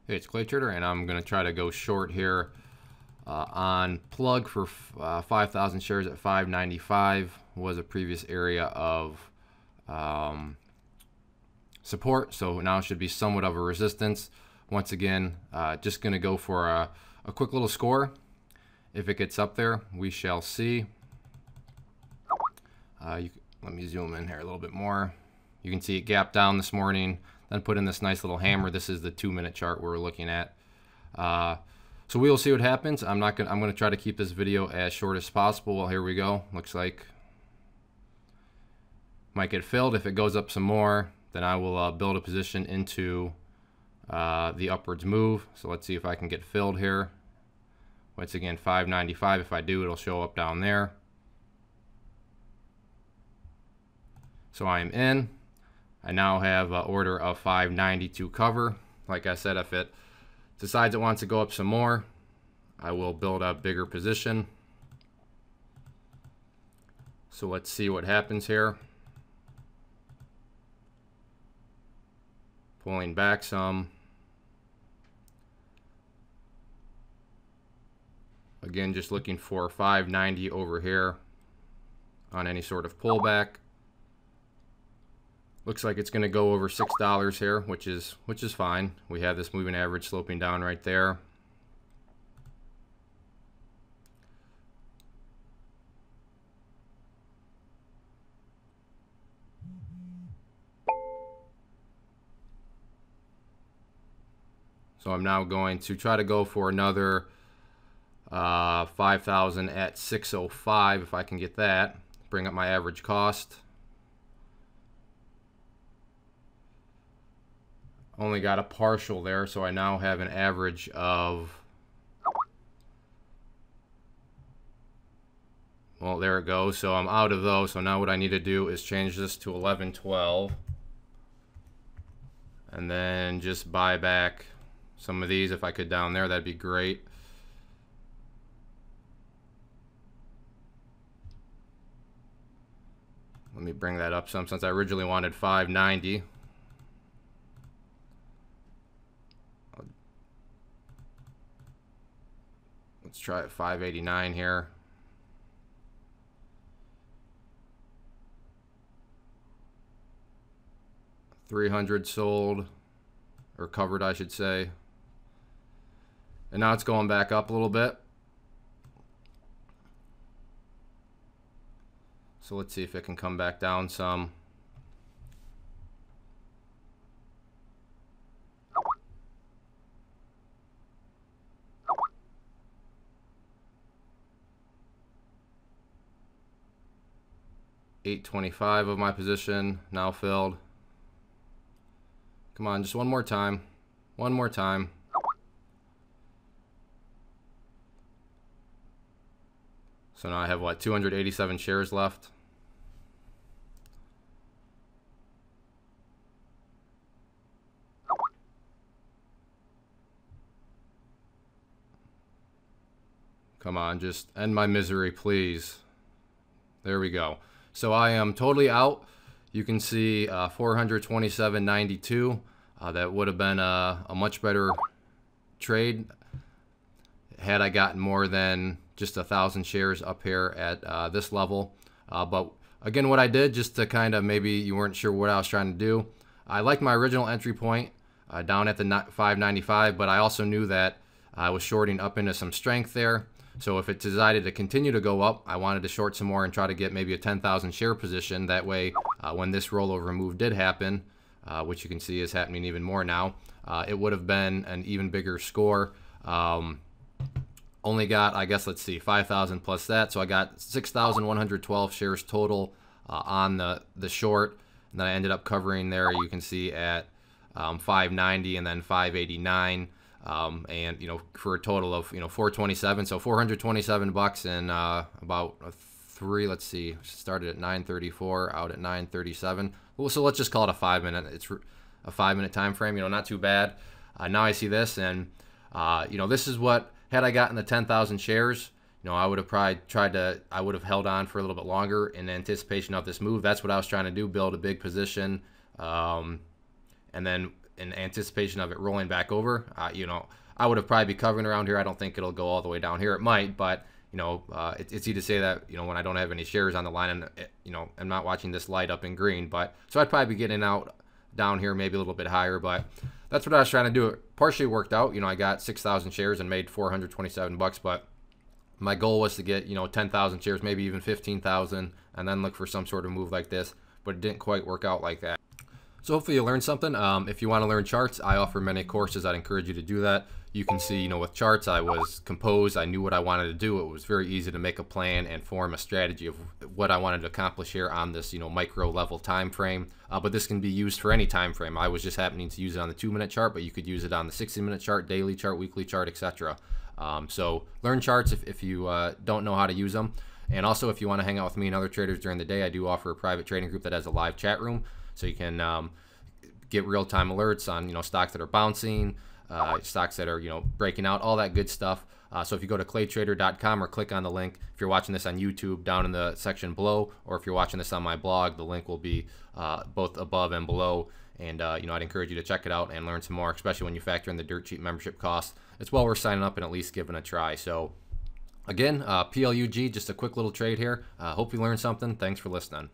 Hey, it's Clay Trader, and I'm going to try to go short here on plug for 5,000 shares at 595. Was a previous area of support, so now it should be somewhat of a resistance. Once again, just going to go for a quick little score. If it gets up there, we shall see. Let me zoom in here a little bit more. You can see it gap down this morning, then put in this nice little hammer. This is the 2-minute chart we're looking at. So we will see what happens. I'm going to try to keep this video as short as possible. Well, here we go. Looks like might get filled. If it goes up some more, then I will build a position into the upwards move. So let's see if I can get filled here. Once again, 595. If I do, it'll show up down there. So I am in. I now have an order of 590 to cover. Like I said, if it decides it wants to go up some more, I will build a bigger position. So let's see what happens here. Pulling back some. Again, just looking for 590 over here on any sort of pullback. Looks like it's going to go over $6 here, which is fine. We have this moving average sloping down right there. So I'm now going to try to go for another 5,000 at 605 if I can get that. Bring up my average cost. Only got a partial there, so I now have an average of, well, there it goes. So I'm out of those. So now what I need to do is change this to 1112 and then just buy back some of these. If I could down there, that'd be great. Let me bring that up some, since I originally wanted 590. Let's try at 589 here. $300 sold, or covered, I should say. And now it's going back up a little bit. So let's see if it can come back down some. $825 of my position now filled. Come on, just one more time. One more time. So now I have, what, 287 shares left. Come on, just end my misery, please. There we go. So I am totally out. You can see 427.92. That would have been a much better trade had I gotten more than just 1,000 shares up here at this level. But again, what I did, just to kind of, maybe you weren't sure what I was trying to do, I liked my original entry point down at the 595, but I also knew that I was shorting up into some strength there. So if it decided to continue to go up, I wanted to short some more and try to get maybe a 10,000 share position. That way, when this rollover move did happen, which you can see is happening even more now, it would have been an even bigger score. Only got, I guess, let's see, 5,000 plus that. So I got 6,112 shares total on the short. And then I ended up covering there, you can see, at 590 and then 589. And you know, for a total of 427, so 427 bucks in about let's see, started at 934, out at 937. Well, so let's just call it a 5 minute. It's a 5 minute time frame. Not too bad. Now I see this, and this is what, had I gotten the 10,000 shares, I would have probably I would have held on for a little bit longer in anticipation of this move. That's what I was trying to do, build a big position, and then in anticipation of it rolling back over. You know, I would have probably be covering around here. I don't think it'll go all the way down here. It might, but you know, it's easy to say that, you know, when I don't have any shares on the line and, you know, I'm not watching this light up in green. But so I'd probably be getting out down here, maybe a little bit higher. But that's what I was trying to do. It partially worked out. You know, I got 6,000 shares and made 427 bucks. But my goal was to get, you know, 10,000 shares, maybe even 15,000, and then look for some sort of move like this. But it didn't quite work out like that. So hopefully you learned something. If you want to learn charts, I offer many courses. I'd encourage you to do that. You can see, you know, with charts, I was composed. I knew what I wanted to do. It was very easy to make a plan and form a strategy of what I wanted to accomplish here on this, you know, micro level time frame. But this can be used for any time frame. I was just happening to use it on the 2-minute chart, but you could use it on the 60-minute chart, daily chart, weekly chart, etc. So learn charts if you don't know how to use them. And also, if you want to hang out with me and other traders during the day, I do offer a private trading group that has a live chat room, so you can get real-time alerts on, you know, stocks that are bouncing, stocks that are, you know, breaking out, all that good stuff. So if you go to claytrader.com or click on the link, if you're watching this on YouTube, down in the section below, or if you're watching this on my blog, the link will be both above and below. And you know, I'd encourage you to check it out and learn some more, especially when you factor in the Dirt Cheap membership cost. It's well worth signing up and at least giving it a try. So again, PLUG, just a quick little trade here. Hope you learned something. Thanks for listening.